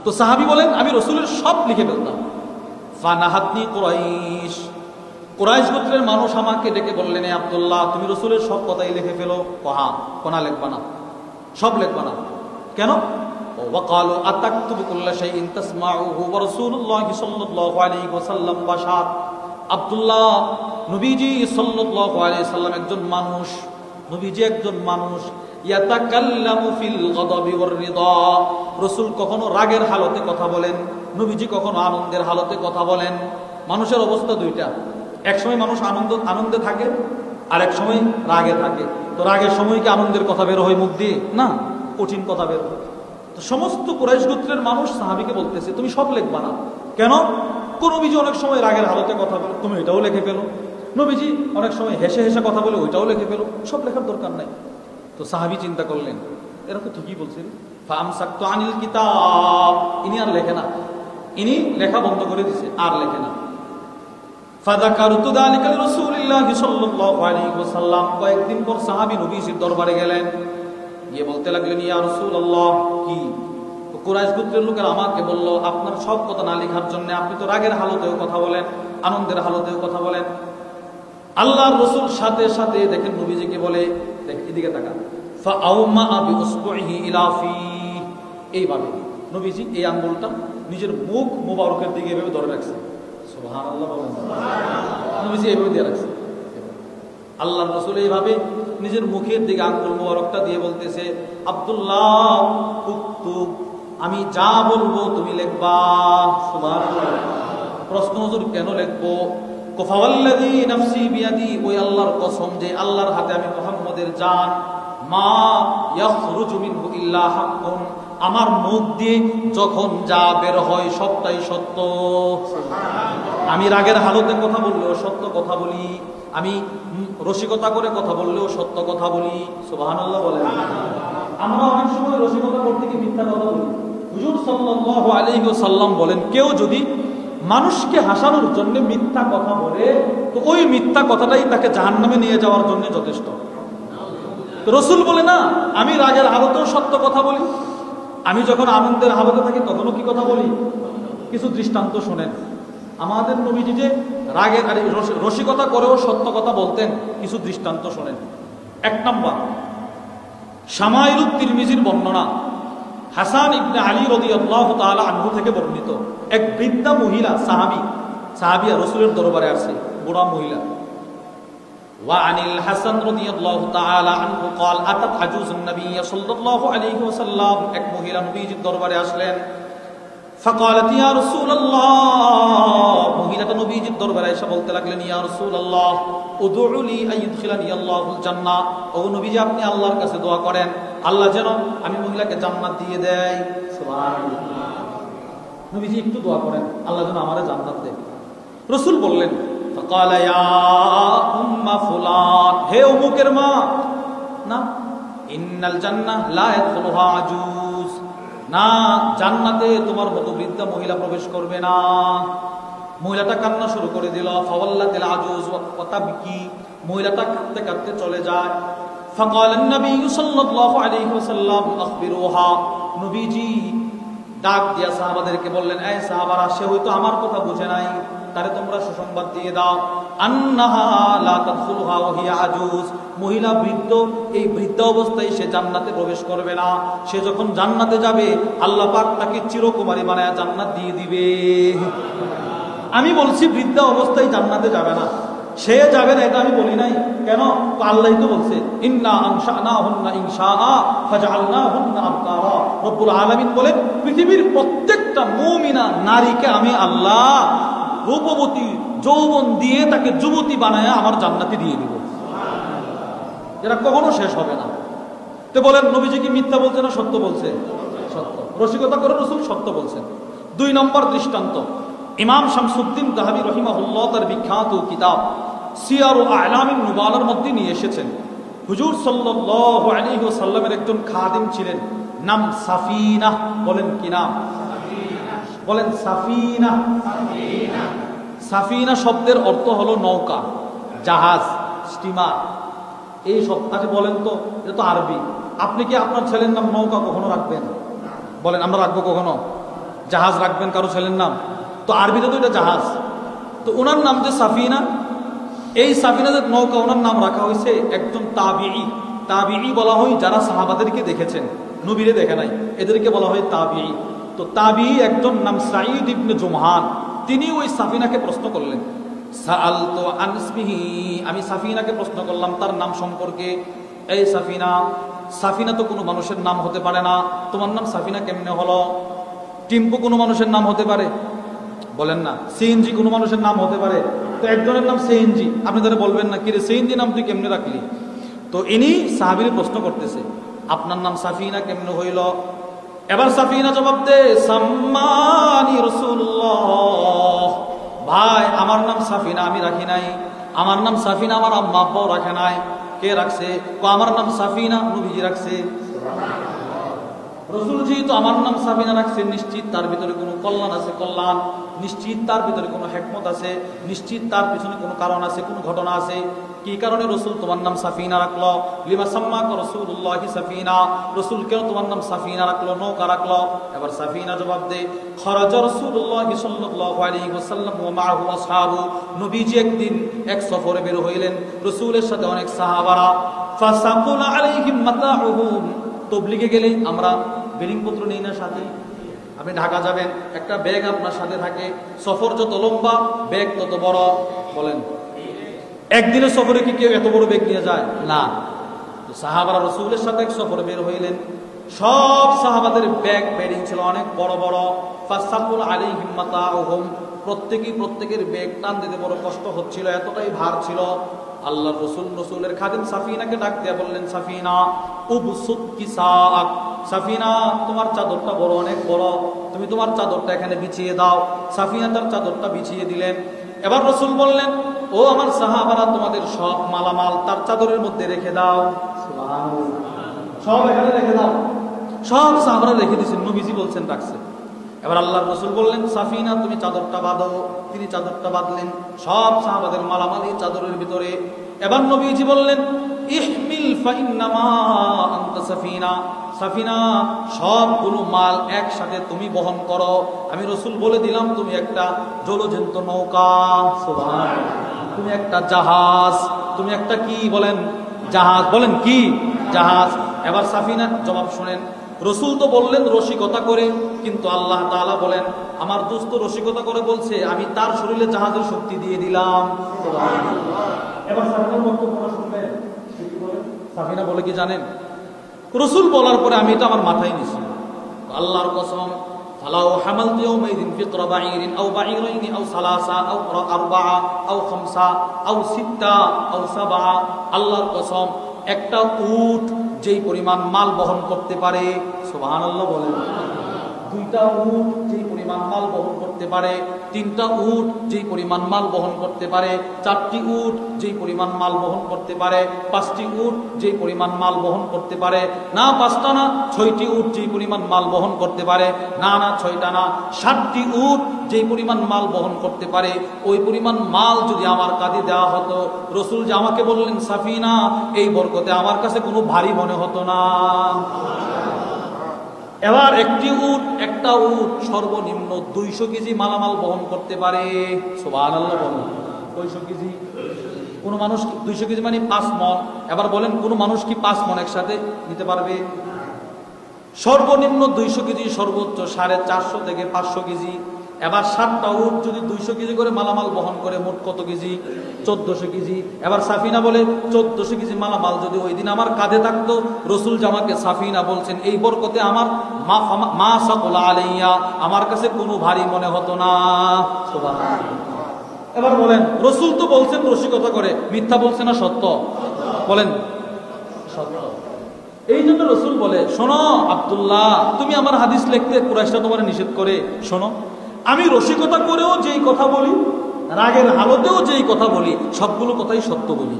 তো সাহাবী বলেন আমি রসুলের সব লিখে ফেলতাম। ফানাহাতনি কুরাইশ, কুরাইশ গোত্রের মানুষ আমাকে ডেকে বললেন, এ আব্দুল্লাহ তুমি রসুলের সব কথাই লিখে ফেলো। কহা কোনা লিখবা না, সব লিখবা না কেন? ওয়াকালু আতাকতুবু কুল্লা শাইইন তাসমাউহু ওয়া রাসূলুল্লাহি সাল্লাল্লাহু আলাইহি ওয়াসাল্লাম বাশার। আব্দুল্লাহ, নবীজি সাল্লাল্লাহু আলাইহি ওয়াসাল্লাম একজন মানুষ, নবীজি একজন মানুষ। ইয়াতাকাল্লামু ফিল গাদাবি ওয়ার রিদা, রাসূল কখনো রাগের হালতে কথা বলেন, নবীজি কখনো আনন্দের হালতে কথা বলেন। মানুষের অবস্থা দুইটা, এক সময় মানুষ আনন্দে থাকে আর এক সময় রাগে থাকে। তো রাগের সময় কি আনন্দের কথা বের হয় মুখ দিয়ে? না, কঠিন কথা বের হয়। তো সমস্ত কুরাইশ গোত্রের মানুষ সাহাবীকে বলতেছে তুমি সব লিখবা না কেন? নবীজি অনেক সময় রাগের হালতে কথা বলে, তুমি এটাও লিখে ফেলো। নবীজি অনেক সময় হেসে হেসে কথা বলে, ওইটাও লিখে ফেলো। সব লেখার দরকার নাই। তো সাহাবী চিন্তা করলেন এরা তো ঠিকই বলছে। ফামসাকতু আনিল কিতাব, ইনি আর লেখে না, ইনি লেখা বন্ধ করে দিছে, আর লেখে না। ফাযাকারতু যালিকা লিরাসূলিল্লাহি সাল্লাল্লাহু আলাইহি ওয়াসাল্লাম, কয়েকদিন পর সাহাবী নবীজির দরবারে গেলেন, গিয়ে বলতে লাগলেন, ইয়া রাসূলুল্লাহ, কি কুরাইশ গোত্রের লোকেরা আমাকে বলল আপনার সব কথা না লেখার জন্য, আপনি তো রাগের হালতেও কথা বলেন, আনন্দের হালতেও কথা বলেন। আল্লাহর রাসূল সাথে সাথে দেখেন নবীজিকে বলে, দেখ এদিকে তাকা, ফাআউমা বিউসবুহি ইলা ফি, এইভাবে নবীজি এই আঙ্গুলটা নিজের মুখ মোবারকের দিকে এভাবে ধরে রাখছে। সুবহানাল্লাহ বলেন, নবীজি এইভাবে দিয়ে রাখছে। আল্লাহর রাসূল এইভাবে নিজের মুখের দিকে আঙ্গুল মোবারকটা দিয়ে বলতেছে, আব্দুল্লাহ উক্তুব, আমি যা বলবো তুমি লিখবা। সুবহানাল্লাহ। প্রশ্ন, হুজুর কেন লিখবো? কুফাওয়াল্লাযী নাফসি বিয়াদি, ওই আল্লাহর কসম যে আল্লাহর হাতে আমি মুহাম্মদের জান, মা ইয়াখরুজু মিনহু ইল্লা হাক্কুন, আমার মুখ দিয়ে যখন যা বের হয় সবটাই সত্য। আমি রাগের হালতে কথা বললেও সত্য কথা বলি, আমি রসিকতা করে কথা বললেও সত্য কথা বলি। সুবহানাল্লাহ বলেন। আমরা অনেক সময় রসিকতা করতে গিয়ে মিথ্যা কথা বলি। হুজুর সাল্লাল্লাহু আলাইহি ওয়াসাল্লাম বলেন, কেউ যদি মানুষকে হাসানোর জন্য মিথ্যা কথা বলে, তো ওই মিথ্যা কথাটাই তাকে জাহান্নামে নিয়ে যাওয়ার জন্য যথেষ্ট। রাসূল বলে না, আমি রাগের হালতেও সত্য কথা বলি, আমি যখন আনন্দের হালতে থাকি তখনও কি কথা বলি। কিছু দৃষ্টান্ত শোনেন। আমাদের নবীজি যে রাগের রসিকতা করেও সত্য কথা বলতেন, কিছু দৃষ্টান্ত শোনেন। এক নম্বর, শামাইলুত তিরমিজির বর্ণনা, হাসান ইবনে আলী রাদিয়াল্লাহু তাআলা আনহু থেকে বর্ণিত, এক বৃদ্ধা মহিলা সাহাবিয়া রাসূলের দরবারে আসে, বুড়া মহিলা। ওয়া আনিল হাসান রাদিয়াল্লাহু তাআলা আনহু قال আতাত আজুজুন নবী সাল্লাল্লাহু আলাইহি ওয়াসাল্লাম, এক মহিলা নবীজির দরবারে আসলেন। ফাকালাত ইয়া রাসূলুল্লাহ, মহিলাটা নবীজির দরবারে এসে বলতে লাগলেন, ইয়া রাসূলুল্লাহ উদউ লি আইয়ুদখিলানি আল্লাহুল জান্নাহ, ও নবীজি আপনি আল্লাহর কাছে দোয়া করেন আল্লাহ যেন আমি মহিলাকে জান্নাত দিয়ে দেয়। সুবহানাল্লাহ। নবীজি একটু দোয়া করেন আল্লাহ যেন আমারে জান্নাত দেয়। রাসূল বললেন, ফাকালা ইয়া উম্মা ফুলান, হে অমুকের মা, না, ইন্নাল জান্নাহ লা ইয়াদখুলুহা আজুজ, না, জান্নাতে তোমার মতো বৃদ্ধা মহিলা প্রবেশ করবে না। মহিলাটা কান্না শুরু করে দিল। ফাওয়াল্লাতিল আজুজ ওয়া তাবকি, মহিলাটা কাঁদতে কাঁদতে চলে যায়। ফাকালান নবী সাল্লাল্লাহু আলাইহি ওয়াসাল্লাম আখবিরুহা, নবীজি ডাক দিয়া সাহাবাদেরকে বললেন, এই সাহাবারা, সে হয়তো আমার কথা বুঝে নাই, তারে তোমরা সুসংবাদ দিয়ে দাও, আন্নাহা লা তাদখুলুহা ওয়া হিয়া আজুজ, মহিলা বৃদ্ধ, এই বৃদ্ধ অবস্থায় সে জান্নাতে প্রবেশ করবে না। সে যখন জান্নাতে যাবে আল্লাহ পাক তাকে চিরকুমারী বানায়া জান্নাত দিয়ে দিবে। আমি বলছি বৃদ্ধা অবস্থায় জান্নাতে যাবে না, সে যাবে না এটা আমি বলি নাই। কেন? আল্লাহই তো বলছে, ইন্না আনশানাহুন্না ইনশাআ ফাজআলনাহুন্না আবকারা। রব্বুল আলামিন বলেন, পৃথিবীর প্রত্যেকটা মুমিনা নারীকে আমি আল্লাহ রূপবতী যৌবন দিয়ে তাকে যুবতী বানায়া আমার জান্নাতে দিয়ে দিব, যেটা কখনো শেষ হবে না। তো বলেন নবীজি কি মিথ্যা বলছে না সত্য বলছে? সত্য। রসিকতা করে রাসূল সত্য বলছেন। দুই নম্বর দৃষ্টান্ত, ইমাম শামসুদ্দিন যাহাবী রাহিমাহুল্লাহ তার বিখ্যাত কিতাব সিয়ারু আ'লামিন নুবালার মধ্যে নিয়ে এসেছেন, হুজুর সাল্লাল্লাহু আলাইহি ওয়াসাল্লামের একজন খাদিম ছিলেন, নাম সাফিনা। বলেন কি নাম? বলেন সাফিনা। সাফিনা শব্দের অর্থ হলো নৌকা, জাহাজ, স্টিমার, এই সব। আচ্ছা বলেন তো, এটা তো আরবি, আপনি কি আপনার ছেলের নাম নৌকা কখনো রাখবেন? বলেন আমরা রাখবো কখনো? জাহাজ রাখবেন কারো ছেলের নাম, তো আরবিতে তো এটা জাহাজ। তো ওনার নাম যে সাফিনা, এই সাফিনা যে নৌকা, ওনার নাম রাখা হয়েছে একজন তাবিঈ। তাবিঈ বলা হয় যারা সাহাবাদেরকে দেখেছেন, নবীরে দেখে নাই, এদেরকে বলা হয় তাবিঈ। তো তাবিঈ একজন নাম সাঈদ ইবনে জুমহান, তিনি ওই সাফিনাকে প্রশ্ন করলেন, সাআলতু আন ইসমিহি, আমি সাফিনাকে প্রশ্ন করলাম তার নাম সম্পর্কে। এই সাফিনা, সাফিনা তো কোনো মানুষের নাম হতে পারে না, তোমার নাম সাফিনা কেমনে হলো? টিম্পু কোনো মানুষের নাম হতে পারে? বলেন না। সিএনজি কোনো মানুষের নাম হতে পারে? তো একজনের নাম সিএনজি, আপনি তারা বলবেন না কিরে সিএনজি নাম তুই কেমনে রাখলি? তো ইনি সাহাবীর প্রশ্ন করতেছে, আপনার নাম সাফিনা কেমনে হইল? এবার সাফিনা জবাব দে, সাম্মানি রাসূলুল্লাহ, ভাই আমার নাম সাফিনা আমি রাখি নাই, আমার নাম সাফিনা আমার আম্মা আব্বাও রাখে নাই। কে রাখছে? আমার নাম সাফিনা নবীজি রাখছে। রসুল যেহেতু আমার নাম সাফিনা রাখছে, নিশ্চিত তার ভিতরে কোনো কল্যাণ আছে, কল্যাণ নিশ্চিত, তার ভিতরে কোনো হিকমত আছে, নিশ্চিত তার পিছনে কোনো কারণ আছে, কোনো ঘটনা আছে। কি কারণে রসুল তোমার নাম সাফিনা রাখলো? লিমা সাম্মাকা রাসূলুল্লাহি সাফিনা, রসুল কেন তোমার নাম সাফিনা রাখলো, নৌকা রাখলো? এবার সাফিনা জবাব দে, খরাজা রাসূলুল্লাহি সাল্লাল্লাহু আলাইহি ওয়াসাল্লাম ওয়া মাআহু আসহাবু, নবীজি একদিন এক সফরে বের হইলেন, রসুলের সাথে অনেক সাহাবারা। ফাসাকুল আলাইহিম মাতাউহুম, তবলিগে গেলে আমরা বেরিংপত্র নেই না সাথে? আপনি ঢাকা যাবেন, একটা ব্যাগ আপনার সাথে থাকে, সফর যত লম্বা ব্যাগ তত বড়। বলেন একদিনের সফরে কি কেউ এত বড় ব্যাগ নিয়ে যায়? না। তো সাহাবারা রসুলের সাথে এক সফরে বের হইলেন, সব সাহাবাদের ব্যাগ বেরিং ছিল অনেক বড় বড়। ফাসাকুল আলাইহিম মাতাউহুম, প্রত্যেকের ব্যাগ টান দিতে বড় কষ্ট হচ্ছিল, এতটাই ভার ছিল। আল্লাহ রসুলের খাদেম সাফিনাকে ডাক দিয়ে বললেন, সাফিনা উবসুত কিসাক, সাফিনা তোমার চাদরটা বড় অনেক বড়, তুমি তোমার চাদরটা এখানে বিছিয়ে দাও। সাফিনা তার চাদরটা বিছিয়ে দিলেন। এবার রসুল বললেন, ও আমার সাহাবারা তোমাদের সব মালামাল তার চাদরের মধ্যে রেখে দাও, সব এখানে রেখে দাও। সব সাহাবারা রেখে দিয়েছেন, নবীজি বলছেন রাখছে। এবার আল্লাহর রসুল বললেন, সাফিনা তুমি চাদরটা বাঁধো। তিনি চাদরটা বাঁধলেন, সব সাহাবাদের মালামাল এই চাদরের ভিতরে। এবার নবীজি বললেন, ইহমিল ফাইন্নামা আনতা সাফিনা, সাফিনা সবগুলো মাল একসাথে তুমি বহন করো। আমি রসুল বলে দিলাম তুমি একটা জলজন্ত নৌকা, সুবহানাল্লাহ, তুমি একটা জাহাজ, তুমি একটা কি বলেন? জাহাজ। বলেন কি? জাহাজ। এবার সাফিনা জবাব শুনেন, রসুল তো বললেন রসিকতা করে, কিন্তু আল্লাহ তাআলা বলেন আমার দোস্ত রসিকতা করে বলছে আমি তার শরীরে জাহাজের শক্তি দিয়ে দিলাম। এবার সাফিনার বক্তব্যটা শুনবেন। সাফিনা বলে কি জানেন? রসুল বলার পরে আমি এটা আমার মাথায় নিছি, আল্লাহর কসম, ফালাউ হামালতু ইয়াওমাইযিন ফিকরা বাঈরিন আও বাঈরাইনি আও সালাসা আও আরবাআ আও খামসা আও সিত্তা আও সাবআ, আল্লাহর কসম একটা উট যেই পরিমাণ মাল বহন করতে পারে, সুবহানাল্লাহ বলেন, দুইটা উট যেই পরিমাণ মাল বহন করতে পারে, তিনটা উট যেই পরিমাণ মাল বহন করতে পারে, চারটি উট যেই পরিমাণ মাল বহন করতে পারে, পাঁচটি উট যেই পরিমাণ মাল বহন করতে পারে, না পাঁচটা না ছয়টি উট যেই পরিমাণ মাল বহন করতে পারে, না না ছয়টা না 60টি উট যেই পরিমাণ মাল বহন করতে পারে, ওই পরিমাণ মাল যদি আমার কাঁধে দেওয়া হতো, রসুল যে আমাকে বললেন সাফিনা, এই বরকতে আমার কাছে কোনো ভারী মনে হতো না। এবার একটা উট সর্বনিম্ন 200 কেজি মালামাল বহন করতে পারে, সুবহানাল্লাহ বলেন। 200 কেজি, কোন মানুষ 200 কেজি মানে 5 মণ। এবার বলেন কোন মানুষ কি 5 মণ একসাথে নিতে পারবে? সর্বনিম্ন 200 কেজি, সর্বোচ্চ 450 থেকে 500 কেজি। এবার 7টা উট যদি 200 কেজি করে মালামাল বহন করে, মোট কত কেজি? 1400 কেজি। এবার সাফিনা বলে 1400 কেজি মালামাল যদি ওই দিন আমার কাঁধে থাকতো, রসুল জামাকে সাফিনা বলছেন এই বরকতে আমার মা সাকুলা আলাইয়া, আমার কাছে কোনো ভারী মনে হতো না। এবার বলেন রসুল তো বলছেন রসিকতা করে, মিথ্যা বলছে না সত্য? বলেন সত্য। এই জন্য রসুল বলে, শোনো আব্দুল্লাহ, তুমি আমার হাদিস লিখতে কুরাইশরা তোমার নিষেধ করে, শোনো আমি রসিকতা করেও যেই কথা বলি, রাগের হালতেও যেই কথা বলি, সবগুলো কথাই সত্য বলি।